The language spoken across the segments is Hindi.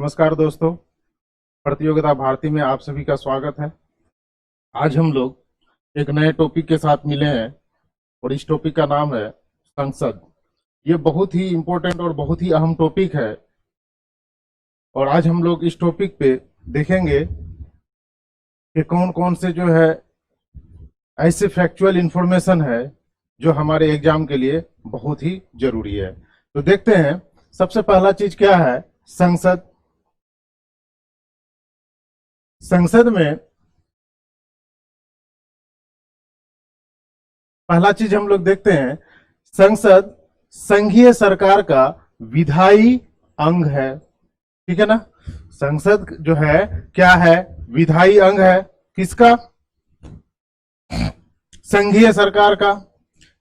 नमस्कार दोस्तों, प्रतियोगिता भारती में आप सभी का स्वागत है। आज हम लोग एक नए टॉपिक के साथ मिले हैं और इस टॉपिक का नाम है संसद। ये बहुत ही इम्पोर्टेंट और बहुत ही अहम टॉपिक है और आज हम लोग इस टॉपिक पे देखेंगे कि कौन कौन से जो है ऐसे फैक्चुअल इंफॉर्मेशन है जो हमारे एग्जाम के लिए बहुत ही जरूरी है। तो देखते हैं, सबसे पहला चीज क्या है, संसद। संसद में पहला चीज हम लोग देखते हैं, संसद संघीय सरकार का विधायी अंग है। ठीक है ना। संसद जो है क्या है, विधायी अंग है। किसका? संघीय सरकार का।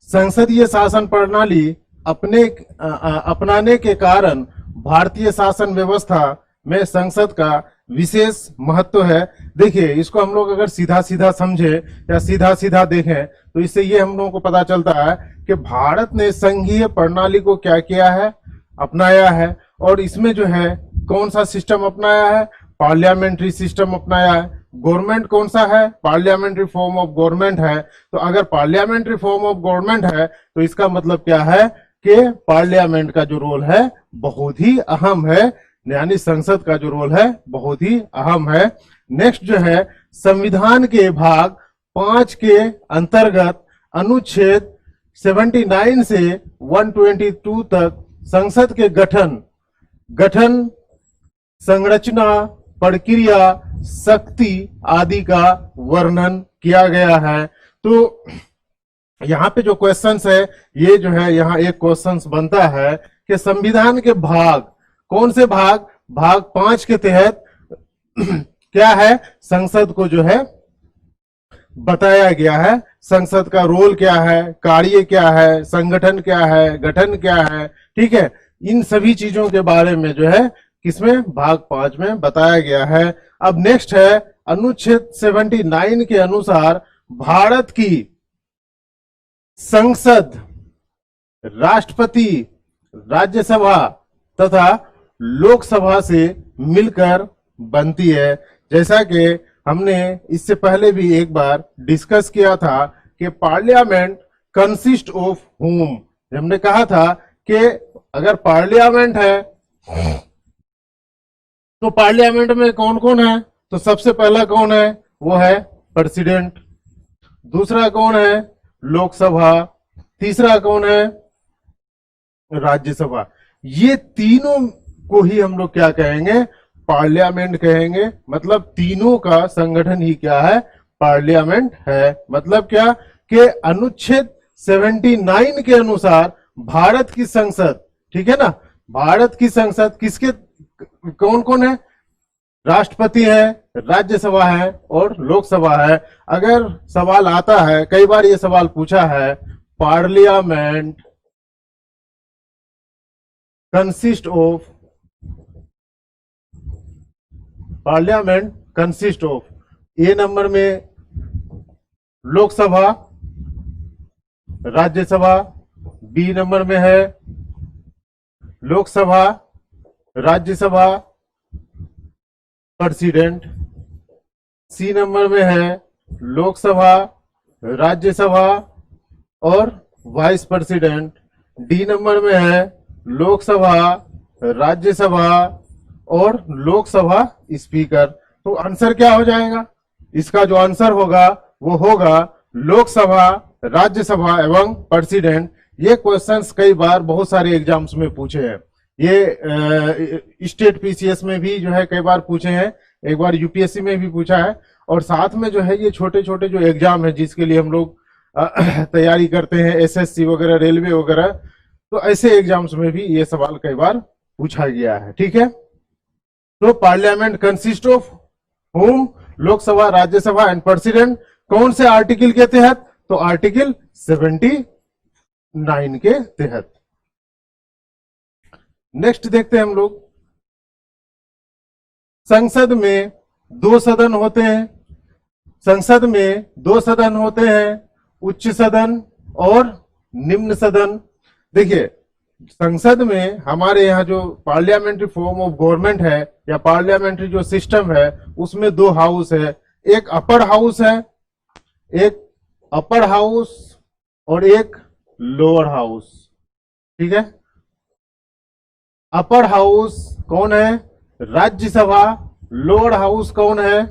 संसदीय शासन प्रणाली अपनाने के कारण भारतीय शासन व्यवस्था में संसद का विशेष महत्व है। देखिए, इसको हम लोग अगर सीधा सीधा समझे या सीधा सीधा देखें तो इससे ये हम लोगों को पता चलता है कि भारत ने संघीय प्रणाली को क्या किया है, अपनाया है। और इसमें जो है कौन सा सिस्टम अपनाया है, पार्लियामेंट्री सिस्टम अपनाया है। गवर्नमेंट कौन सा है, पार्लियामेंट्री फॉर्म ऑफ गवर्नमेंट है। तो अगर पार्लियामेंट्री फॉर्म ऑफ गवर्नमेंट है तो इसका मतलब क्या है कि पार्लियामेंट का जो रोल है बहुत ही अहम है, यानी संसद का जो रोल है बहुत ही अहम है। नेक्स्ट जो है, संविधान के भाग 5 के अंतर्गत अनुच्छेद 79 से 122 तक संसद के गठन, संरचना, प्रक्रिया, शक्ति आदि का वर्णन किया गया है। तो यहाँ पे जो क्वेश्चंस है, ये जो है यहाँ एक क्वेश्चंस बनता है कि संविधान के भाग, कौन से भाग, भाग 5 के तहत क्या है, संसद को जो है बताया गया है। संसद का रोल क्या है, कार्य क्या है, संगठन क्या है, गठन क्या है। ठीक है, इन सभी चीजों के बारे में जो है किसमें, भाग 5 में बताया गया है। अब नेक्स्ट है, अनुच्छेद 79 के अनुसार भारत की संसद राष्ट्रपति, राज्यसभा तथा लोकसभा से मिलकर बनती है। जैसा कि हमने इससे पहले भी एक बार डिस्कस किया था कि पार्लियामेंट कंसिस्ट ऑफ whom। हमने कहा था कि अगर पार्लियामेंट है तो पार्लियामेंट में कौन कौन है, तो सबसे पहला कौन है, वो है प्रेसिडेंट। दूसरा कौन है, लोकसभा। तीसरा कौन है, राज्यसभा। ये तीनों को ही हम लोग क्या कहेंगे, पार्लियामेंट कहेंगे। मतलब तीनों का संगठन ही क्या है, पार्लियामेंट है। मतलब क्या कि अनुच्छेद 79 के अनुसार भारत की संसद, ठीक है ना, भारत की संसद किसके, कौन कौन है, राष्ट्रपति है, राज्यसभा है और लोकसभा है। अगर सवाल आता है, कई बार ये सवाल पूछा है, parliament consist of, parliament consist of, A number में लोकसभा, राज्यसभा, बी नंबर में है Lok Sabha, Rajya Sabha, president, C number में है लोकसभा, राज्यसभा और वाइस प्रेसिडेंट, डी नंबर में है लोकसभा, राज्यसभा और लोकसभा स्पीकर। तो आंसर क्या हो जाएगा, इसका जो आंसर होगा वो होगा लोकसभा, राज्यसभा एवं प्रेसिडेंट। ये क्वेश्चंस कई बार बहुत सारे एग्जाम्स में पूछे हैं। ये स्टेट पीसीएस में भी जो है कई बार पूछे हैं, एक बार यूपीएससी में भी पूछा है, और साथ में जो है ये छोटे छोटे जो एग्जाम है जिसके लिए हम लोग तैयारी करते हैं, एसएससी वगैरह, रेलवे वगैरह, तो ऐसे एग्जाम्स में भी ये सवाल कई बार पूछा गया है। ठीक है, तो parliament consist of home, Lok Sabha, Rajya Sabha and president. कौन से आर्टिकल के तहत, तो आर्टिकल 79 के तहत। नेक्स्ट देखते हैं हम लोग, संसद में 2 सदन होते हैं। संसद में 2 सदन होते हैं, उच्च सदन और निम्न सदन। देखिए, संसद में हमारे यहाँ जो पार्लियामेंट्री फॉर्म ऑफ गवर्नमेंट है या पार्लियामेंट्री जो सिस्टम है उसमें दो हाउस है, एक अपर हाउस है, एक अपर हाउस और एक लोअर हाउस। ठीक है, अपर हाउस कौन है? राज्यसभा। लोअर हाउस कौन है?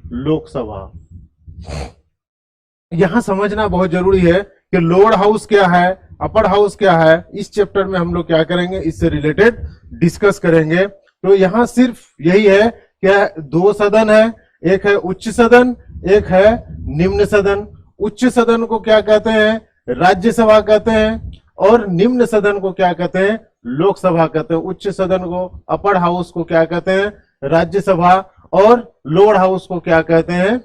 लोकसभा। यहां समझना बहुत जरूरी है कि लोअर हाउस क्या है, अपर हाउस क्या है। इस चैप्टर में हम लोग क्या करेंगे, इससे रिलेटेड डिस्कस करेंगे। तो यहां सिर्फ यही है कि दो सदन है, एक है उच्च सदन, एक है निम्न सदन। उच्च सदन को क्या कहते हैं? राज्यसभा कहते हैं। और निम्न सदन को क्या कहते हैं? लोकसभा कहते हैं। उच्च सदन को, अपर हाउस को क्या कहते हैं? राज्यसभा। और लोअर हाउस को क्या कहते हैं?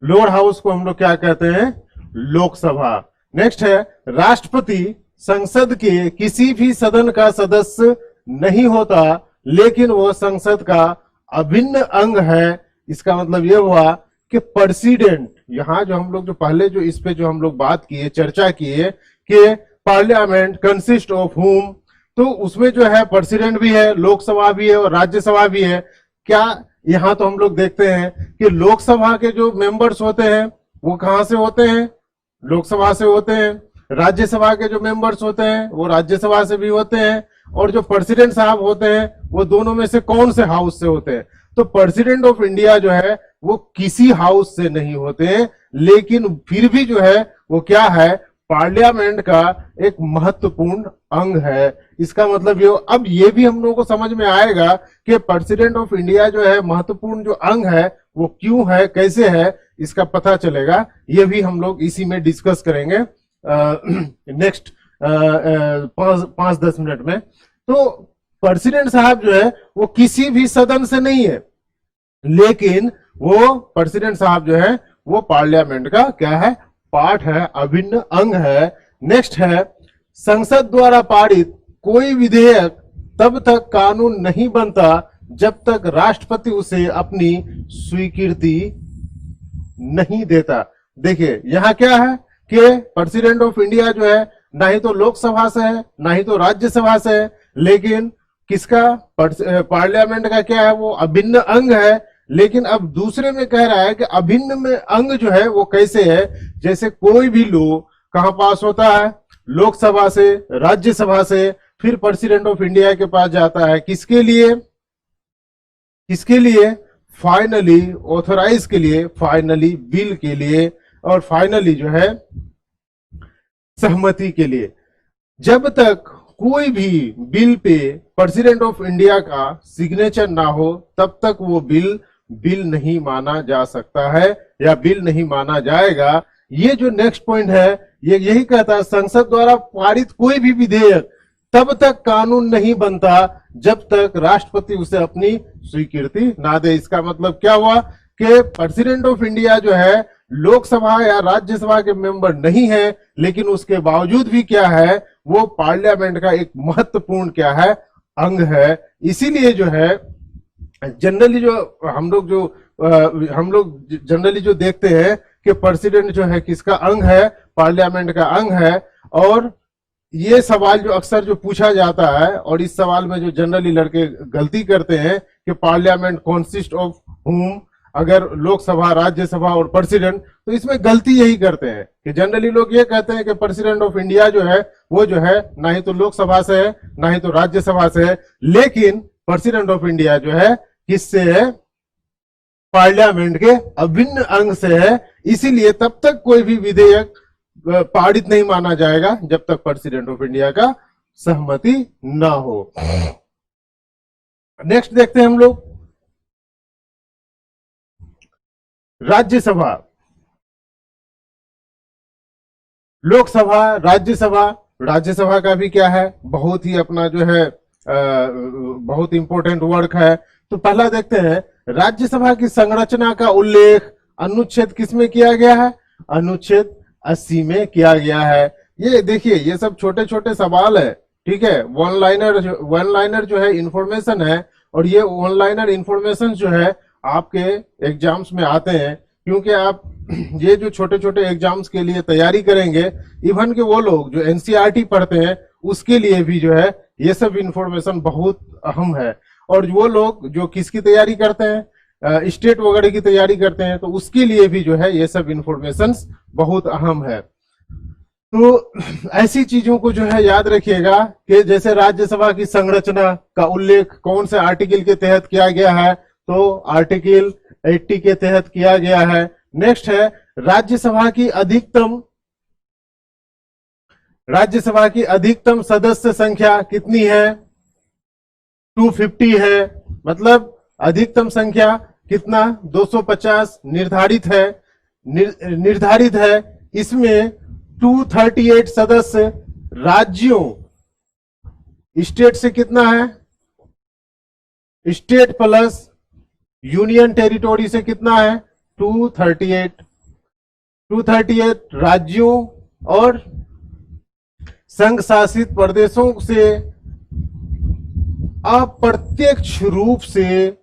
लोअर हाउस को हम लोग क्या कहते हैं? लोकसभा। नेक्स्ट है, राष्ट्रपति संसद के किसी भी सदन का सदस्य नहीं होता, लेकिन वह संसद का अभिन्न अंग है। इसका मतलब यह हुआ कि प्रेसिडेंट, यहां जो हम लोग जो पहले जो इस पे जो हम लोग बात किए, चर्चा किए कि पार्लियामेंट कंसिस्ट ऑफ हुम, तो उसमें जो है प्रेसिडेंट भी है, लोकसभा भी है और राज्यसभा भी है। क्या यहां तो हम लोग देखते हैं कि लोकसभा के जो मेंबर्स होते हैं वो कहां से होते हैं? लोकसभा से होते हैं। राज्यसभा के जो मेंबर्स होते हैं वो राज्यसभा से भी होते हैं। और जो प्रेसिडेंट साहब होते हैं वो दोनों में से कौन से हाउस से होते हैं? तो प्रेसिडेंट ऑफ इंडिया जो है वो किसी हाउस से नहीं होते हैं, लेकिन फिर भी जो है वो क्या है? पार्लियामेंट का एक महत्वपूर्ण अंग है। इसका मतलब ये, अब ये भी हम लोगों को समझ में आएगा कि प्रेसिडेंट ऑफ इंडिया जो है महत्वपूर्ण जो अंग है वो क्यों है, कैसे है, इसका पता चलेगा। ये भी हम लोग इसी में डिस्कस करेंगे नेक्स्ट 5-10 मिनट में। तो प्रेसिडेंट साहब जो है वो किसी भी सदन से नहीं है, लेकिन वो प्रेसिडेंट साहब जो है वो पार्लियामेंट का क्या है? पार्ट है, अभिन्न अंग है। नेक्स्ट है, संसद द्वारा पारित कोई विधेयक तब तक कानून नहीं बनता जब तक राष्ट्रपति उसे अपनी स्वीकृति नहीं देता। देखिए यहां क्या है कि प्रेसिडेंट ऑफ इंडिया जो है ना ही तो लोकसभा से है ना ही तो राज्यसभा से है, लेकिन किसका? पार्लियामेंट का क्या है? वो अभिन्न अंग है। लेकिन अब दूसरे में कह रहा है कि अभिन्न में अंग जो है वो कैसे है? जैसे कोई भी लॉ कहां पास होता है? लोकसभा से, राज्यसभा से, फिर प्रेसिडेंट ऑफ इंडिया के पास जाता है। किसके लिए? किसके लिए? फाइनली ऑथोराइज के लिए, फाइनली बिल के लिए, और फाइनली जो है सहमति के लिए। जब तक कोई भी bill pay president of India का सिग्नेचर ना हो तब तक वो बिल नहीं माना जा सकता है या बिल नहीं माना जाएगा। ये जो नेक्स्ट पॉइंट है ये यही कहता है, संसद द्वारा पारित कोई भी विधेयक तब तक कानून नहीं बनता जब तक राष्ट्रपति उसे अपनी स्वीकृति ना दे। इसका मतलब क्या हुआ कि प्रेसिडेंट ऑफ इंडिया जो है लोकसभा या राज्यसभा के मेंबर नहीं है, लेकिन उसके बावजूद भी क्या है? वो पार्लियामेंट का एक महत्वपूर्ण क्या है? अंग है। इसीलिए जो है जनरली जो हम लोग जनरली जो देखते हैं कि प्रेसिडेंट जो है किसका अंग है? पार्लियामेंट का अंग है। और ये सवाल जो अक्सर जो पूछा जाता है, और इस सवाल में जो जनरली लड़के गलती करते हैं कि पार्लियामेंट कॉन्सिस्ट ऑफ हुम, अगर लोकसभा, राज्यसभा और प्रेसिडेंट, तो इसमें गलती यही करते हैं कि जनरली लोग ये कहते हैं कि प्रेसिडेंट ऑफ इंडिया जो है वो जो है ना ही तो लोकसभा से है ना ही तो राज्यसभा से है, लेकिन प्रेसिडेंट ऑफ इंडिया जो है किससे है? पार्लियामेंट के अभिन्न अंग से है। इसीलिए तब तक कोई भी विधेयक पारित नहीं माना जाएगा जब तक प्रेसिडेंट ऑफ इंडिया का सहमति ना हो। नेक्स्ट देखते हैं हम लोग राज्यसभा, लोकसभा, राज्यसभा। राज्यसभा का भी क्या है? बहुत ही अपना जो है बहुत इंपॉर्टेंट वर्क है। तो पहला देखते हैं, राज्यसभा की संरचना का उल्लेख अनुच्छेद किसमें किया गया है? अनुच्छेद 80 में किया गया है। ये देखिए ये सब छोटे छोटे सवाल है, ठीक है। वन लाइनर जो है इंफॉर्मेशन है, और ये वन लाइनर इंफॉर्मेशन जो है आपके एग्जाम्स में आते हैं, क्योंकि आप ये जो छोटे छोटे एग्जाम्स के लिए तैयारी करेंगे, इवन के वो लोग जो एनसीईआरटी पढ़ते हैं उसके लिए भी जो है ये सब इंफॉर्मेशन बहुत अहम है। और वो लोग जो किसकी तैयारी करते हैं, स्टेट वगैरह की तैयारी करते हैं, तो उसके लिए भी जो है ये सब इंफॉर्मेशन बहुत अहम है। तो ऐसी चीजों को जो है याद रखिएगा कि जैसे राज्यसभा की संरचना का उल्लेख कौन से आर्टिकल के तहत किया गया है, तो आर्टिकल 80 के तहत किया गया है। नेक्स्ट है राज्यसभा की अधिकतम सदस्य संख्या कितनी है, 250 है। मतलब अधिकतम संख्या कितना, 250 निर्धारित है, निर्धारित है। इसमें 238 सदस्य राज्यों, स्टेट से कितना है, स्टेट प्लस यूनियन टेरिटोरी से कितना है, 238 राज्यों और संघ शासित प्रदेशों से अप्रत्यक्ष रूप से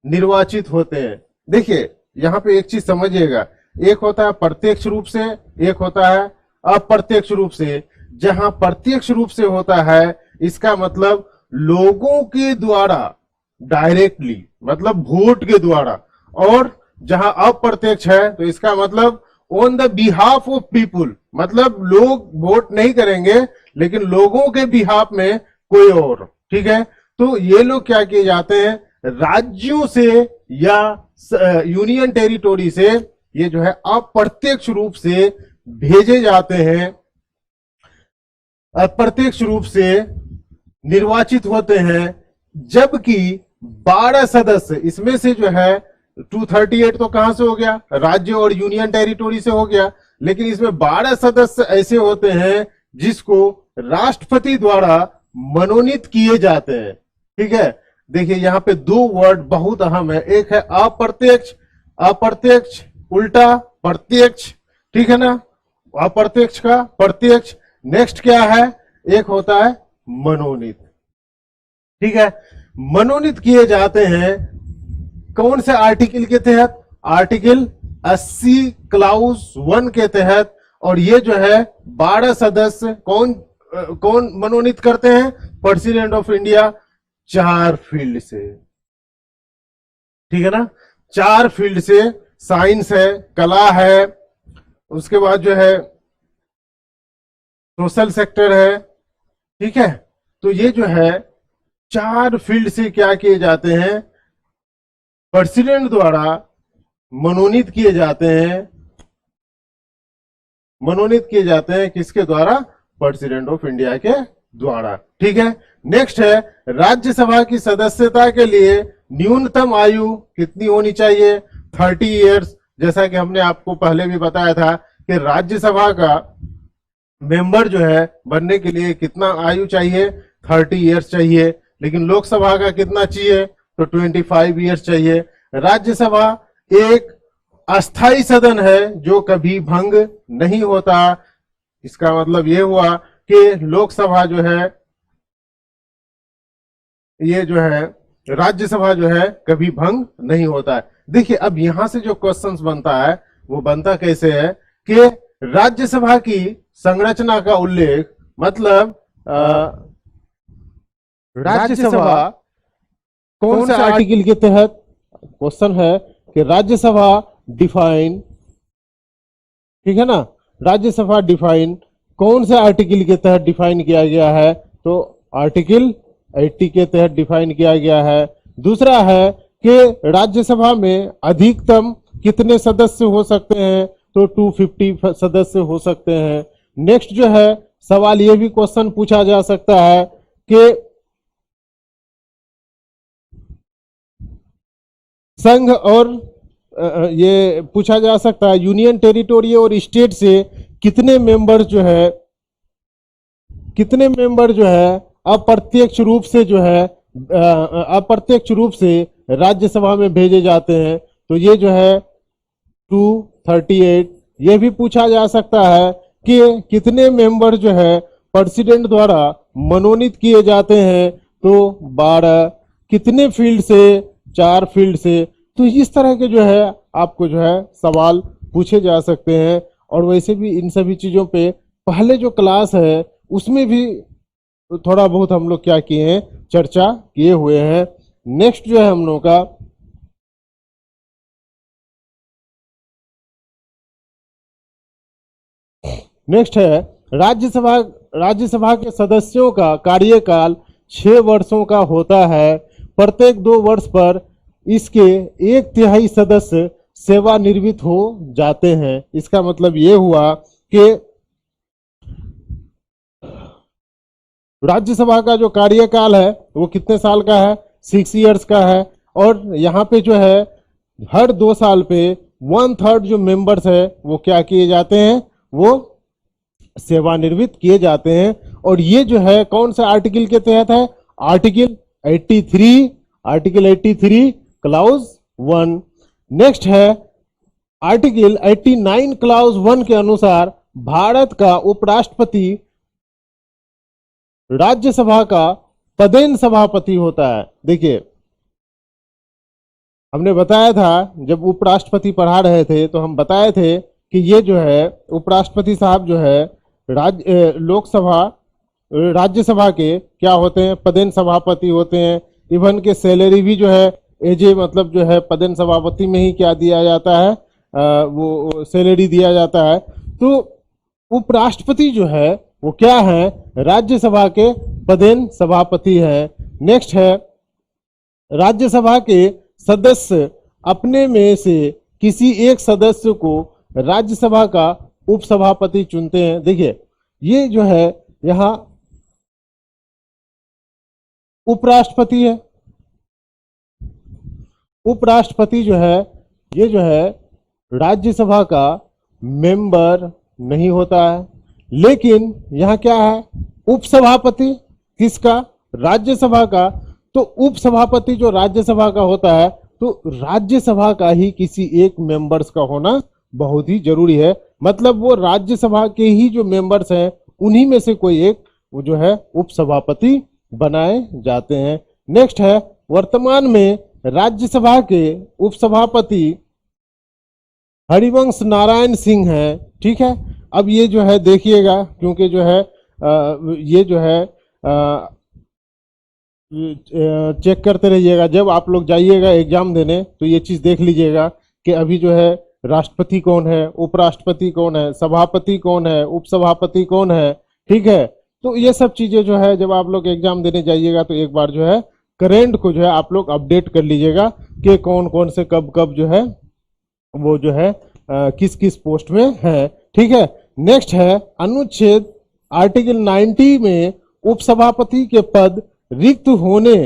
निर्वाचित होते हैं। देखिए यहां पे एक चीज समझिएगा, एक होता है प्रत्यक्ष रूप से, एक होता है अप्रत्यक्ष रूप से। जहां प्रत्यक्ष रूप से होता है इसका मतलब लोगों के द्वारा डायरेक्टली, मतलब वोट के द्वारा, और जहां अप्रत्यक्ष है तो इसका मतलब on the behalf of people, मतलब लोग वोट नहीं करेंगे लेकिन लोगों के बिहाफ में कोई और। ठीक है, तो ये लोग क्या किए जाते हैं, राज्यों से या यूनियन टेरिटोरी से ये जो है अप्रत्यक्ष रूप से भेजे जाते हैं, अप्रत्यक्ष रूप से निर्वाचित होते हैं। जबकि 12 सदस्य, इसमें से जो है 238 तो कहां से हो गया, राज्य और यूनियन टेरिटोरी से हो गया, लेकिन इसमें 12 सदस्य ऐसे होते हैं जिसको राष्ट्रपति द्वारा मनोनीत किए जाते हैं। ठीक है, देखिए यहां पे दो वर्ड बहुत अहम है, एक है अप्रत्यक्ष, अप्रत्यक्ष उल्टा प्रत्यक्ष, ठीक है ना, अप्रत्यक्ष का प्रत्यक्ष। नेक्स्ट क्या है, एक होता है मनोनीत। ठीक है, मनोनीत किए जाते हैं कौन से आर्टिकल के तहत, आर्टिकल 80 क्लाउज 1 के तहत। और ये जो है 12 सदस्य कौन मनोनीत करते हैं, प्रेसिडेंट ऑफ इंडिया, 4 फील्ड से। ठीक है ना, 4 फील्ड से, साइंस है, कला है, उसके बाद जो है सोशल सेक्टर है। ठीक है, तो ये जो है 4 फील्ड से क्या किए जाते हैं, प्रेसिडेंट द्वारा मनोनीत किए जाते हैं, मनोनीत किए जाते हैं किसके द्वारा, प्रेसिडेंट ऑफ इंडिया के द्वारा। ठीक है, नेक्स्ट है राज्यसभा की सदस्यता के लिए न्यूनतम आयु कितनी होनी चाहिए, 30 इयर्स। जैसा कि हमने आपको पहले भी बताया था कि राज्यसभा का मेंबर जो है बनने के लिए कितना आयु चाहिए, 30 इयर्स चाहिए। लेकिन लोकसभा का कितना चाहिए, तो 25 इयर्स चाहिए। राज्यसभा एक अस्थाई सदन है जो कभी भंग नहीं होता। इसका मतलब यह हुआ कि लोकसभा जो है, ये जो है राज्यसभा जो है कभी भंग नहीं होता है। देखिए अब यहां से जो क्वेश्चंस बनता है वो बनता कैसे है कि राज्यसभा की संरचना का उल्लेख, मतलब राज्यसभा कौन से आर्टिकल के तहत, क्वेश्चन है कि राज्यसभा डिफाइन, ठीक है ना, राज्यसभा डिफाइन कौन से आर्टिकल के तहत डिफाइन किया गया है, तो आर्टिकल 80 के तहत डिफाइन किया गया है। दूसरा है कि राज्यसभा में अधिकतम कितने सदस्य हो सकते हैं, तो 250 सदस्य हो सकते हैं। नेक्स्ट जो है सवाल ये भी क्वेश्चन पूछा जा सकता है कि संघ और ये पूछा जा सकता है यूनियन टेरिटोरी और स्टेट से कितने मेंबर जो है अप्रत्यक्ष रूप से जो है अप्रत्यक्ष रूप से राज्यसभा में भेजे जाते हैं, तो ये जो है 238। ये भी पूछा जा सकता है कि कितने मेंबर जो है प्रेसिडेंट द्वारा मनोनीत किए जाते हैं, तो 12। कितने फील्ड से, 4 फील्ड से। तो इस तरह के जो है आपको जो है सवाल पूछे जा सकते हैं। और वैसे भी इन सभी चीजों पे पहले जो क्लास है उसमें भी थोड़ा बहुत हम लोग क्या किए हैं, चर्चा किए हुए हैं। नेक्स्ट जो है हम लोग का नेक्स्ट है राज्यसभा। राज्यसभा के सदस्यों का कार्यकाल 6 वर्षों का होता है। प्रत्येक 2 वर्ष पर इसके 1/3 सदस्य सेवानिवृत्त हो जाते हैं। इसका मतलब ये हुआ कि राज्यसभा का जो कार्यकाल है वो कितने साल का है, 6 इयर्स का है। और यहाँ पे जो है हर 2 साल पे 1/3 जो मेंबर्स है वो क्या किए जाते हैं, वो सेवानिवृत्त किए जाते हैं। और ये जो है कौन सा आर्टिकल के तहत है, आर्टिकल 83, आर्टिकल 83 क्लाउज 1। नेक्स्ट है आर्टिकल 89 क्लाउज 1 के अनुसार भारत का उपराष्ट्रपति राज्यसभा का पदेन सभापति होता है। देखिए हमने बताया था, जब उपराष्ट्रपति पढ़ा रहे थे तो हम बताए थे कि ये जो है उपराष्ट्रपति साहब जो है लोकसभा राज्यसभा के क्या होते हैं, पदेन सभापति होते हैं। इवन के सैलरी भी जो है एजे मतलब जो है पदेन सभापति में ही क्या दिया जाता है, वो सैलरी दिया जाता है। तो उपराष्ट्रपति जो है वो क्या है, राज्यसभा के पदेन सभापति है। नेक्स्ट है राज्यसभा के सदस्य अपने में से किसी एक सदस्य को राज्यसभा का उपसभापति चुनते हैं। देखिए ये जो है यहाँ उपराष्ट्रपति है, उपराष्ट्रपति जो है ये जो है राज्यसभा का मेंबर नहीं होता है। लेकिन यहाँ क्या है, उपसभापति किसका, राज्यसभा का। तो उपसभापति जो राज्यसभा का होता है, तो राज्यसभा का ही किसी एक मेंबर्स का होना बहुत ही जरूरी है। मतलब वो राज्यसभा के ही जो मेंबर्स हैं उन्हीं में से कोई एक वो जो है उपसभापति बनाए जाते हैं। नेक्स्ट है वर्तमान में राज्यसभा के उपसभापति हरिवंश नारायण सिंह है। ठीक है, अब ये जो है देखिएगा, क्योंकि जो है ये जो है चेक करते रहिएगा, जब आप लोग जाइएगा एग्जाम देने तो ये चीज देख लीजिएगा कि अभी जो है राष्ट्रपति कौन है, उपराष्ट्रपति कौन है, सभापति कौन है, उपसभापति कौन है। ठीक है, तो ये सब चीजें जो है जब आप लोग एग्जाम देने जाइएगा तो एक बार जो है करेंट को जो है आप लोग अपडेट कर लीजिएगा कि कौन कौन से कब कब जो है वो जो है किस किस पोस्ट में है। ठीक है, नेक्स्ट है अनुच्छेद आर्टिकल 90 में उपसभापति के पद रिक्त होने,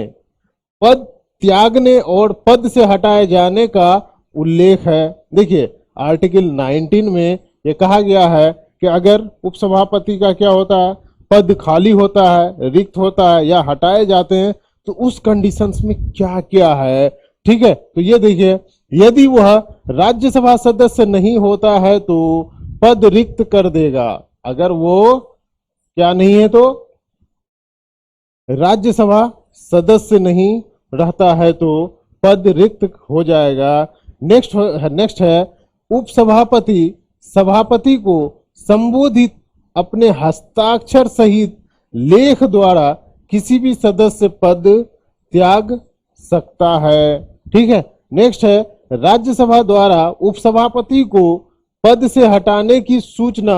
पद त्यागने और पद से हटाए जाने का उल्लेख है। देखिए आर्टिकल 19 में ये कहा गया है कि अगर उपसभापति का क्या होता है, पद खाली होता है, रिक्त होता है या हटाए जाते हैं, तो उस कंडीशंस में क्या क्या है। ठीक है, तो ये देखिए यदि वह राज्यसभा सदस्य नहीं होता है तो पद रिक्त कर देगा। अगर वो क्या नहीं है तो राज्यसभा सदस्य नहीं रहता है तो पद रिक्त हो जाएगा। नेक्स्ट है उपसभापति सभापति को संबोधित अपने हस्ताक्षर सहित लेख द्वारा किसी भी सदस्य पद त्याग सकता है। ठीक है, नेक्स्ट है राज्यसभा द्वारा उपसभापति को पद से हटाने की सूचना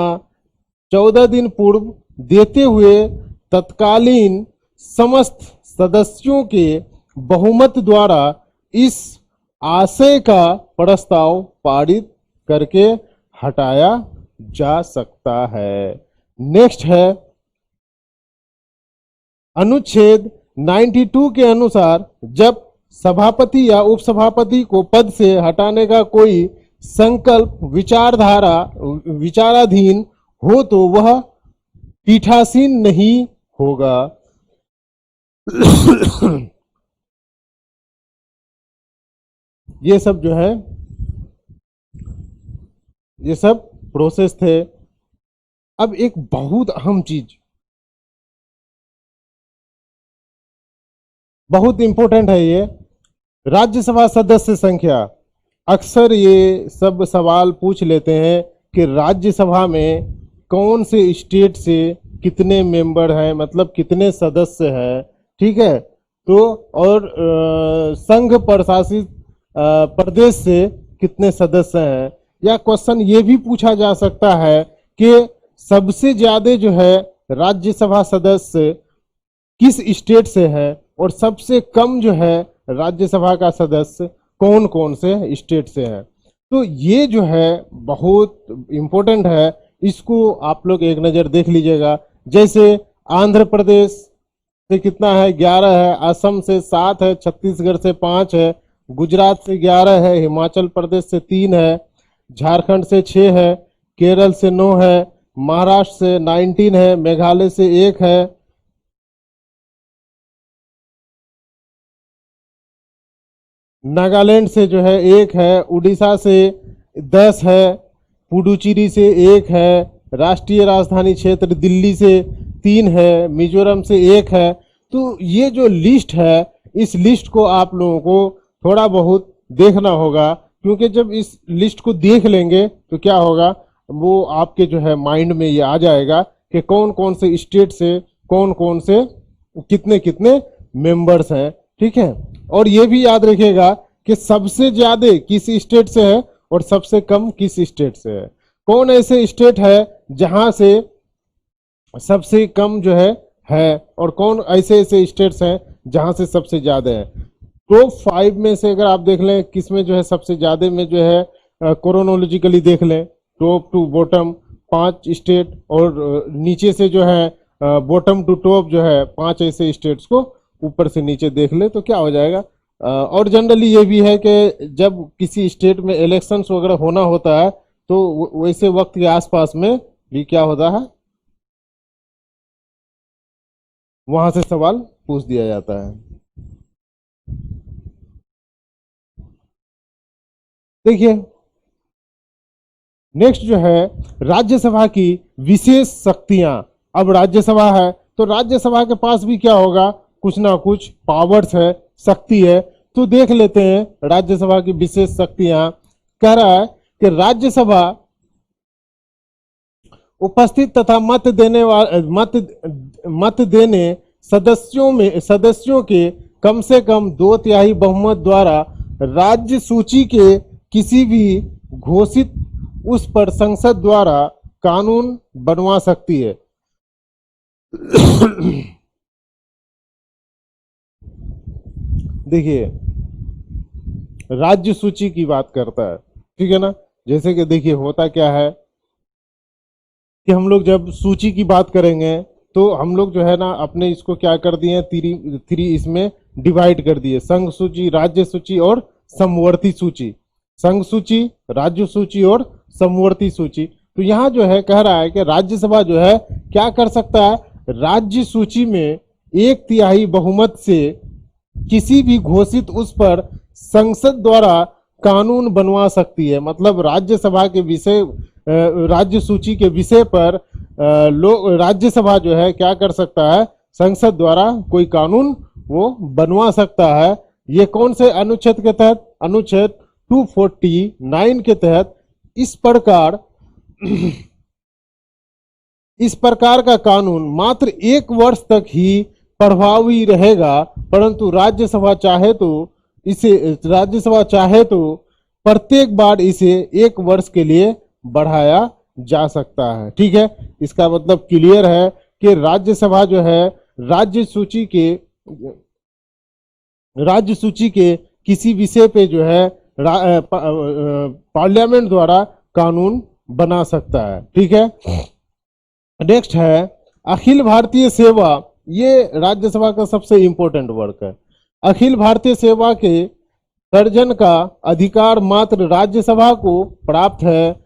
14 दिन पूर्व देते हुए तत्कालीन समस्त सदस्यों के बहुमत द्वारा इस आशय का प्रस्ताव पारित करके हटाया जा सकता है। नेक्स्ट है अनुच्छेद 92 के अनुसार जब सभापति या उपसभापति को पद से हटाने का कोई संकल्प विचाराधीन हो तो वह पीठासीन नहीं होगा। ये सब जो है ये सब प्रोसेस थे। अब एक बहुत अहम चीज, बहुत इंपॉर्टेंट है ये, राज्यसभा सदस्य संख्या। अक्सर ये सब सवाल पूछ लेते हैं कि राज्यसभा में कौन से स्टेट से कितने मेंबर हैं, मतलब कितने सदस्य हैं, ठीक है। तो और संघ प्रशासित प्रदेश से कितने सदस्य हैं। या क्वेश्चन ये भी पूछा जा सकता है कि सबसे ज्यादा जो है राज्यसभा सदस्य किस स्टेट से है और सबसे कम जो है राज्यसभा का सदस्य कौन कौन से स्टेट से है। तो ये जो है बहुत इम्पोर्टेंट है, इसको आप लोग एक नज़र देख लीजिएगा। जैसे आंध्र प्रदेश से कितना है, 11 है, असम से 7 है, छत्तीसगढ़ से 5 है, गुजरात से 11 है, हिमाचल प्रदेश से 3 है, झारखंड से 6 है, केरल से 9 है, महाराष्ट्र से 19 है, मेघालय से 1 है, नागालैंड से जो है 1 है, उड़ीसा से 10 है, पुडुचेरी से 1 है, राष्ट्रीय राजधानी क्षेत्र दिल्ली से 3 है, मिजोरम से 1 है। तो ये जो लिस्ट है, इस लिस्ट को आप लोगों को थोड़ा बहुत देखना होगा, क्योंकि जब इस लिस्ट को देख लेंगे तो क्या होगा, वो आपके जो है माइंड में ये आ जाएगा कि कौन कौन से स्टेट से कौन कौन से कितने कितने मेंबर्स हैं, ठीक है। और ये भी याद रखिएगा कि सबसे ज्यादा किस स्टेट से है और सबसे कम किस स्टेट से है। कौन ऐसे स्टेट है जहां से सबसे कम जो है और कौन ऐसे ऐसे स्टेट्स हैं जहां से सबसे ज्यादा है। टॉप 5 में से अगर आप देख लें किसमें जो है सबसे ज्यादा में जो है क्रोनोलॉजिकली देख लें, टॉप टू बॉटम 5 स्टेट, और नीचे से जो है बॉटम टू टॉप जो है 5 ऐसे स्टेट्स को ऊपर से नीचे देख ले तो क्या हो जाएगा। और जनरली ये भी है कि जब किसी स्टेट में इलेक्शंस वगैरह होना होता है तो वैसे वक्त के आसपास में भी क्या होता है, वहां से सवाल पूछ दिया जाता है। देखिए नेक्स्ट जो है राज्यसभा की विशेष शक्तियां। अब राज्यसभा है तो राज्यसभा के पास भी क्या होगा, कुछ ना कुछ पावर्स है, शक्ति है। तो देख लेते हैं राज्यसभा की विशेष शक्तियां। कह रहा है कि राज्यसभा उपस्थित तथा मत देने सदस्यों के कम से कम 2/3 बहुमत द्वारा राज्य सूची के किसी भी घोषित उस पर संसद द्वारा कानून बनवा सकती है। देखिए राज्य सूची की बात करता है, ठीक है ना। जैसे कि देखिए होता क्या है कि हम लोग जब सूची की बात करेंगे तो हम लोग जो है ना अपने इसको क्या कर दिए, थ्री इसमें डिवाइड कर दिए, संघ सूची, राज्य सूची और समवर्ती सूची। संघ सूची, राज्य सूची और समवर्ती सूची। तो यहाँ जो है कह रहा है कि राज्यसभा जो है क्या कर सकता है, राज्य सूची में 1/3 बहुमत से किसी भी घोषित उस पर संसद द्वारा कानून बनवा सकती है। मतलब राज्यसभा के विषय, राज्य सूची के विषय पर लोग, राज्यसभा जो है क्या कर सकता है, संसद द्वारा कोई कानून वो बनवा सकता है। ये कौन से अनुच्छेद के तहत, अनुच्छेद 249 के तहत इस प्रकार का कानून मात्र 1 वर्ष तक ही प्रभावी रहेगा, परंतु राज्यसभा चाहे तो प्रत्येक बार इसे 1 वर्ष के लिए बढ़ाया जा सकता है। ठीक है, इसका मतलब क्लियर है कि राज्यसभा जो है राज्य सूची के किसी विषय पे जो है पार्लियामेंट द्वारा कानून बना सकता है। ठीक है, नेक्स्ट है अखिल भारतीय सेवा। ये राज्यसभा का सबसे इंपॉर्टेंट वर्क है। अखिल भारतीय सेवा के सर्जन का अधिकार मात्र राज्यसभा को प्राप्त है।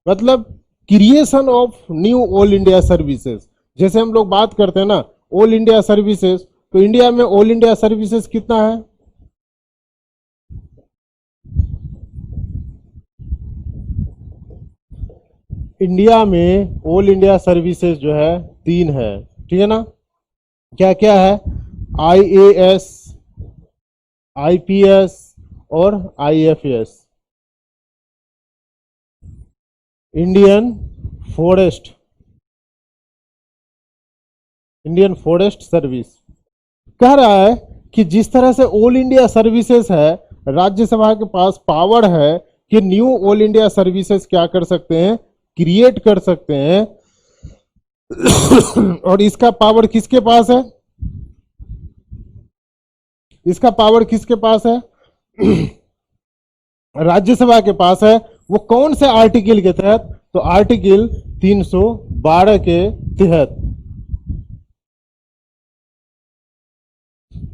मतलब creation of knew all India services, जैसे हम लोग बात करते हैं ना ऑल इंडिया सर्विसेज, तो इंडिया में ऑल इंडिया सर्विसेज कितना है, इंडिया में ऑल इंडिया सर्विसेज जो है 3 है। ठीक है ना, क्या क्या है, IAS, IPS और IFS। Indian forest Indian forest service कह रहा है कि जिस तरह से ऑल इंडिया सर्विसेज है, राज्यसभा के पास पावर है कि न्यू ऑल इंडिया सर्विसेज क्या कर सकते हैं, क्रिएट कर सकते हैं। और इसका पावर किसके पास है, इसका पावर किसके पास है, राज्यसभा के पास है। वो कौन से आर्टिकल के तहत, तो आर्टिकल 312 के तहत,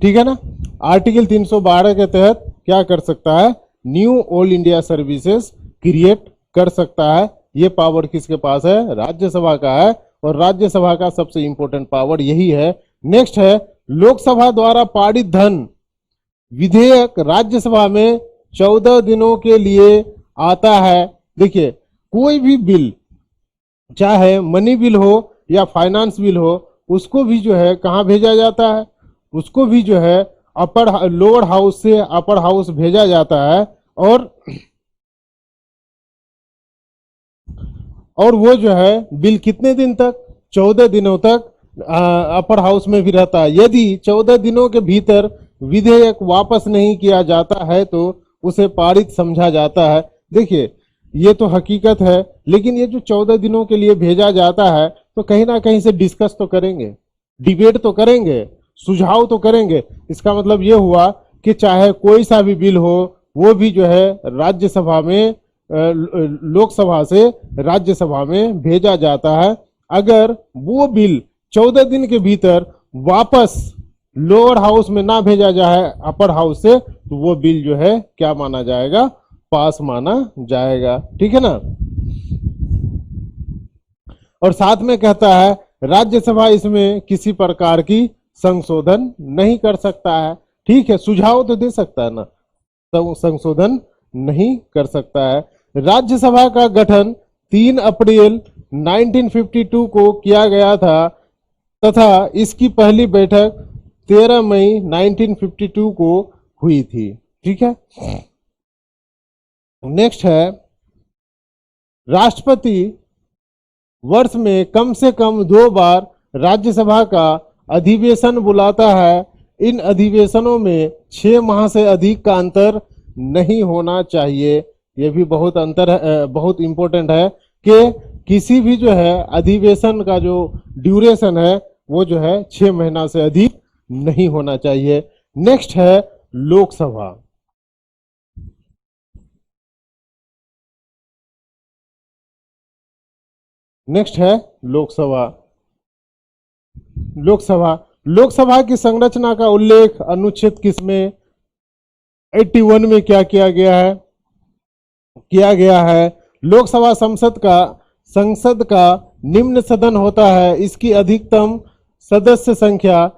ठीक है ना। आर्टिकल 312 के तहत क्या कर सकता है, knew all India services create कर सकता है। ये पावर किसके पास है, राज्यसभा का है। और राज्यसभा का सबसे इंपॉर्टेंट पावर यही है। नेक्स्ट है, लोकसभा द्वारा पारित धन विधेयक राज्यसभा में 14 दिनों के लिए आता है। देखिए, कोई भी बिल, चाहे मनी बिल हो या फाइनेंस बिल हो, उसको भी जो है कहाँ भेजा जाता है, उसको भी जो है लोअर हाउस से अपर हाउस भेजा जाता है। और वो जो है बिल कितने दिन तक, 14 दिनों तक अपर हाउस में भी रहता है। यदि 14 दिनों के भीतर विधेयक वापस नहीं किया जाता है तो उसे पारित समझा जाता है। देखिए, ये तो हकीकत है, लेकिन ये जो 14 दिनों के लिए भेजा जाता है तो कहीं ना कहीं से डिस्कस तो करेंगे, डिबेट तो करेंगे, सुझाव तो करेंगे। इसका मतलब ये हुआ कि चाहे कोई सा भी बिल हो, वो भी जो है राज्यसभा में, लोकसभा से राज्यसभा में भेजा जाता है। अगर वो बिल 14 दिन के भीतर वापस लोअर हाउस में ना भेजा जाए अपर हाउस से, तो वो बिल जो है क्या माना जाएगा, पास माना जाएगा। ठीक है ना। और साथ में कहता है राज्यसभा इसमें किसी प्रकार की संशोधन नहीं कर सकता है। ठीक है, सुझाव तो दे सकता है ना, तो संशोधन नहीं कर सकता है। राज्यसभा का गठन 3 अप्रैल 1952 को किया गया था तथा इसकी पहली बैठक 13 मई 1952 को हुई थी। ठीक है। नेक्स्ट है, राष्ट्रपति वर्ष में कम से कम 2 बार राज्यसभा का अधिवेशन बुलाता है। इन अधिवेशनों में 6 माह से अधिक का अंतर नहीं होना चाहिए। यह भी बहुत अंतर है, बहुत इंपॉर्टेंट है कि किसी भी जो है अधिवेशन का जो ड्यूरेशन है वो जो है 6 महीना से अधिक नहीं होना चाहिए। नेक्स्ट है लोकसभा। नेक्स्ट है लोकसभा। लोकसभा लोकसभा की संरचना का उल्लेख अनुच्छेद किसमें, 81 में क्या किया गया है। लोकसभा संसद का निम्न सदन होता है। इसकी अधिकतम सदस्य संख्या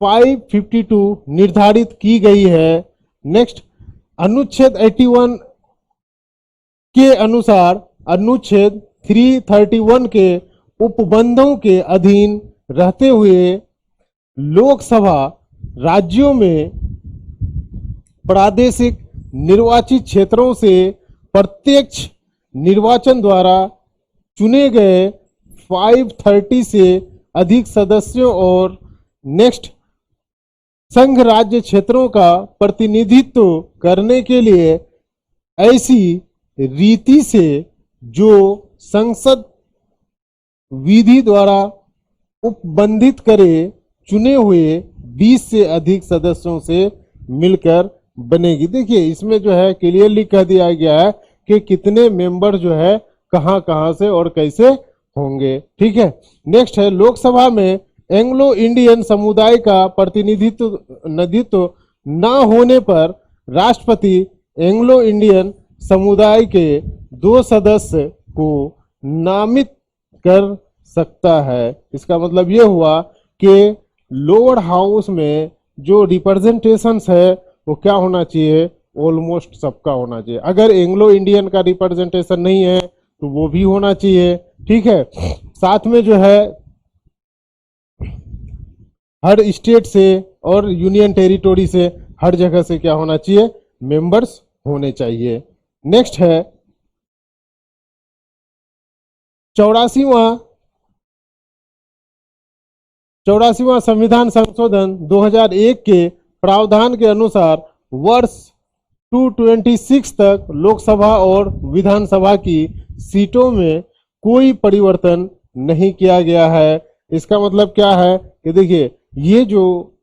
552 निर्धारित की गई है। नेक्स्ट, अनुच्छेद 81 के अनुसार अनुच्छेद 331 के उपबंधों के अधीन रहते हुए लोकसभा राज्यों में प्रादेशिक निर्वाचित क्षेत्रों से प्रत्यक्ष निर्वाचन द्वारा चुने गए 530 से अधिक सदस्यों और नेक्स्ट संघ राज्य क्षेत्रों का प्रतिनिधित्व करने के लिए ऐसी रीति से जो संसद विधि द्वारा उपबंधित करे चुने हुए 20 से अधिक सदस्यों से मिलकर बनेगी। देखिए, इसमें जो है क्लियरली कह दिया गया है कि कितने मेंबर जो है कहां कहां से और कैसे होंगे। ठीक है। नेक्स्ट है, लोकसभा में एंग्लो इंडियन समुदाय का प्रतिनिधित्व न होने पर राष्ट्रपति एंग्लो इंडियन समुदाय के 2 सदस्य को नामित कर सकता है। इसका मतलब यह हुआ कि लोअर हाउस में जो रिप्रेजेंटेशन है वो क्या होना चाहिए, ऑलमोस्ट सबका होना चाहिए। अगर एंग्लो इंडियन का रिप्रेजेंटेशन नहीं है तो वो भी होना चाहिए। ठीक है। साथ में जो है हर स्टेट से और यूनियन टेरिटोरी से हर जगह से क्या होना चाहिए, मेंबर्स होने चाहिए। नेक्स्ट है 84वां 84वां संविधान संशोधन 2001 के प्रावधान के अनुसार वर्ष 226 तक लोकसभा और विधानसभा की सीटों में कोई परिवर्तन नहीं किया गया है। इसका मतलब क्या है कि देखिए ये जो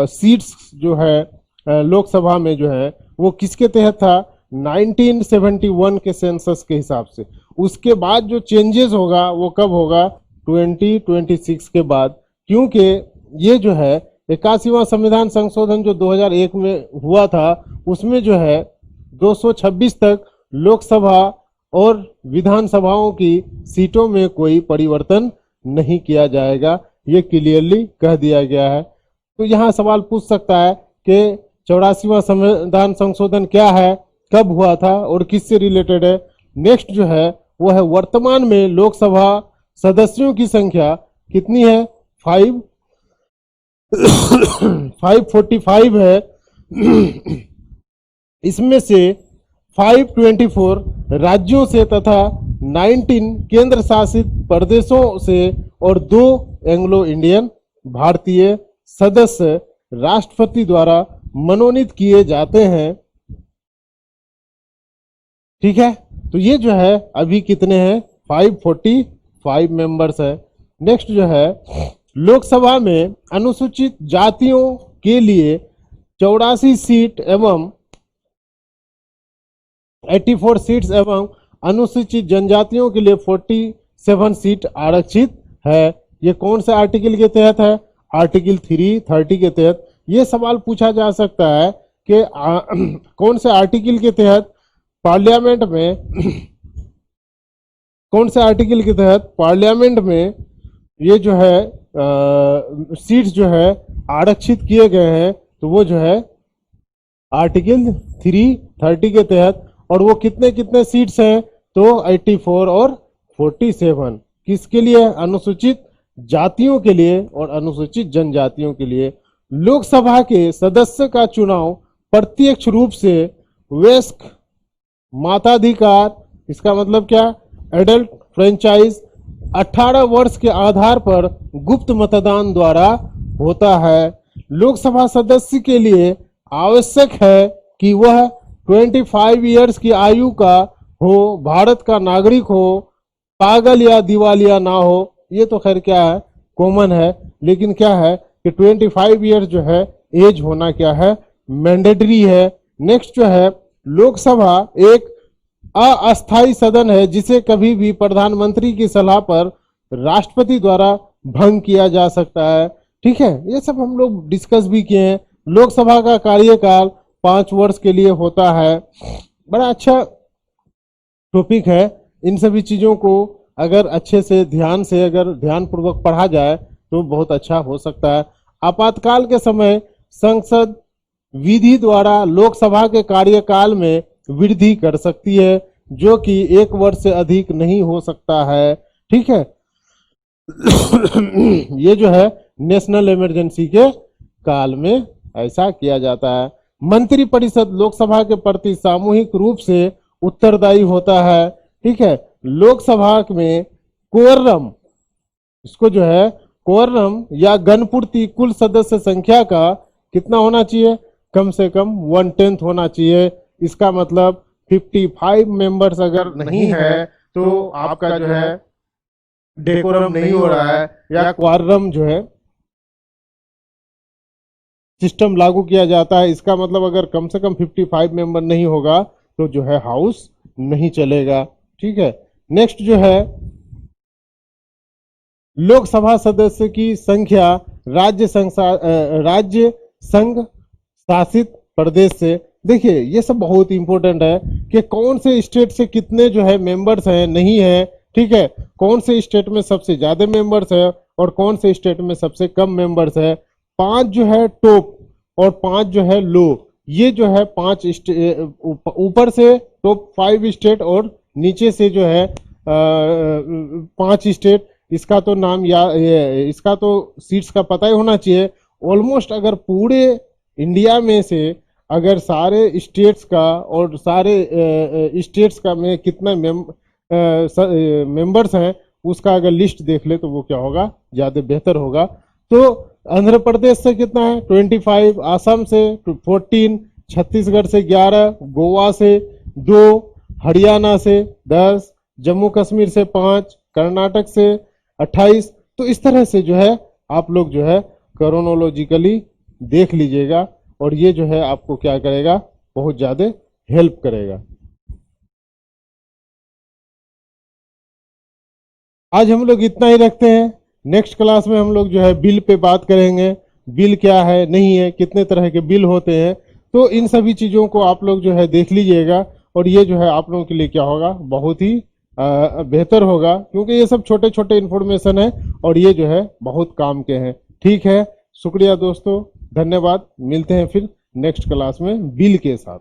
सीट्स जो है लोकसभा में जो है वो किसके तहत था, 1971 के सेंसस के हिसाब से। उसके बाद जो चेंजेस होगा वो कब होगा, 2026 के बाद, क्योंकि ये जो है 81वां संविधान संशोधन जो 2001 में हुआ था उसमें जो है 226 तक लोकसभा और विधानसभाओं की सीटों में कोई परिवर्तन नहीं किया जाएगा, ये क्लियरली कह दिया गया है। तो यहाँ सवाल पूछ सकता है कि 84वां संविधान संशोधन क्या है, कब हुआ था और किससे रिलेटेड है। नेक्स्ट जो है वो है वर्तमान में लोकसभा सदस्यों की संख्या कितनी है, 545 है। इसमें से 524 राज्यों से तथा 19 केंद्र शासित प्रदेशों से और 2 एंग्लो इंडियन भारतीय सदस्य राष्ट्रपति द्वारा मनोनीत किए जाते हैं। ठीक है, तो ये जो है अभी कितने हैं, 545 मेंबर्स है। नेक्स्ट जो है लोकसभा में अनुसूचित जातियों के लिए 84 सीट एवं 84 सीट्स एवं अनुसूचित जनजातियों के लिए 47 सीट आरक्षित है। ये कौन से आर्टिकल के तहत है, आर्टिकल 330 के तहत। ये सवाल पूछा जा सकता है कि कौन से आर्टिकल के तहत पार्लियामेंट में कौन से आर्टिकल के तहत पार्लियामेंट में ये जो है सीट्स जो है आरक्षित किए गए हैं, तो वो जो है आर्टिकल 330 के तहत। और वो कितने कितने सीट्स हैं, तो 84 और 47 किसके लिए, अनुसूचित जातियों के लिए और अनुसूचित जनजातियों के लिए। लोकसभा के सदस्य का चुनाव प्रत्यक्ष रूप से वयस्क मताधिकार, इसका मतलब क्या, एडल्ट फ्रेंचाइज 18 वर्ष के आधार पर गुप्त मतदान द्वारा होता है। लोकसभा सदस्य के लिए आवश्यक है कि वह 25 इयर्स की आयु का हो, भारत का नागरिक हो, पागल या दिवालिया ना हो। ये तो खैर क्या है, कॉमन है, लेकिन क्या है कि 25 इयर्स जो है एज होना क्या है, मैंडेटरी है। नेक्स्ट जो है लोकसभा एक अस्थायी सदन है जिसे कभी भी प्रधानमंत्री की सलाह पर राष्ट्रपति द्वारा भंग किया जा सकता है। ठीक है, ये सब हम लोग डिस्कस भी किए हैं। लोकसभा का कार्यकाल 5 वर्ष के लिए होता है। बड़ा अच्छा टॉपिक है। इन सभी चीजों को अगर अच्छे से अगर ध्यान पूर्वक पढ़ा जाए तो बहुत अच्छा हो सकता है। आपातकाल के समय संसद विधि द्वारा लोकसभा के कार्यकाल में वृद्धि कर सकती है, जो कि 1 वर्ष से अधिक नहीं हो सकता है। ठीक है ये जो है नेशनल इमरजेंसी के काल में ऐसा किया जाता है। मंत्रिपरिषद लोकसभा के प्रति सामूहिक रूप से उत्तरदायी होता है। ठीक है, लोकसभा में कोरम, इसको जो है कोरम या गणपूर्ति कुल सदस्य संख्या का कितना होना चाहिए, कम से कम 1/10 होना चाहिए। इसका मतलब 55 मेंबर्स अगर नहीं है तो आपका जो है डेकोरम नहीं हो रहा है या क्वारम जो है सिस्टम लागू किया जाता है। इसका मतलब अगर कम से कम 55 मेंबर नहीं होगा तो जो है हाउस नहीं चलेगा। ठीक है, नेक्स्ट जो है लोकसभा सदस्य की संख्या राज्य संघ शासित प्रदेश से। देखिए ये सब बहुत इंपॉर्टेंट है कि कौन से स्टेट से कितने जो है मेंबर्स हैं, नहीं है। ठीक है, कौन से स्टेट में सबसे ज्यादा मेंबर्स है और कौन से स्टेट में सबसे कम मेंबर्स है। 5 जो है टॉप और 5 जो है लो, ये जो है 5 ऊपर से टॉप 5 स्टेट और नीचे से जो है 5 स्टेट। इसका तो नाम या इसका तो सीट्स का पता ही होना चाहिए। ऑलमोस्ट अगर पूरे इंडिया में से अगर सारे स्टेट्स का और सारे स्टेट्स का में कितना मेंबर्स हैं उसका अगर लिस्ट देख ले तो वो क्या होगा, ज़्यादा बेहतर होगा। तो आंध्र प्रदेश से कितना है 25, असम से 14, छत्तीसगढ़ से 11, गोवा से 2, हरियाणा से 10, जम्मू कश्मीर से 5, कर्नाटक से 28। तो इस तरह से जो है आप लोग जो है क्रोनोलॉजिकली देख लीजिएगा, और ये जो है आपको क्या करेगा, बहुत ज्यादा हेल्प करेगा। आज हम लोग इतना ही रखते हैं। नेक्स्ट क्लास में हम लोग जो है बिल पे बात करेंगे, बिल क्या है, नहीं है, कितने तरह के बिल होते हैं। तो इन सभी चीज़ों को आप लोग जो है देख लीजिएगा, और ये जो है आप लोगों के लिए क्या होगा, बहुत ही बेहतर होगा, क्योंकि ये सब छोटे छोटे इन्फॉर्मेशन है और ये जो है बहुत काम के हैं। ठीक है, शुक्रिया दोस्तों, धन्यवाद। मिलते हैं फिर नेक्स्ट क्लास में बिल के साथ।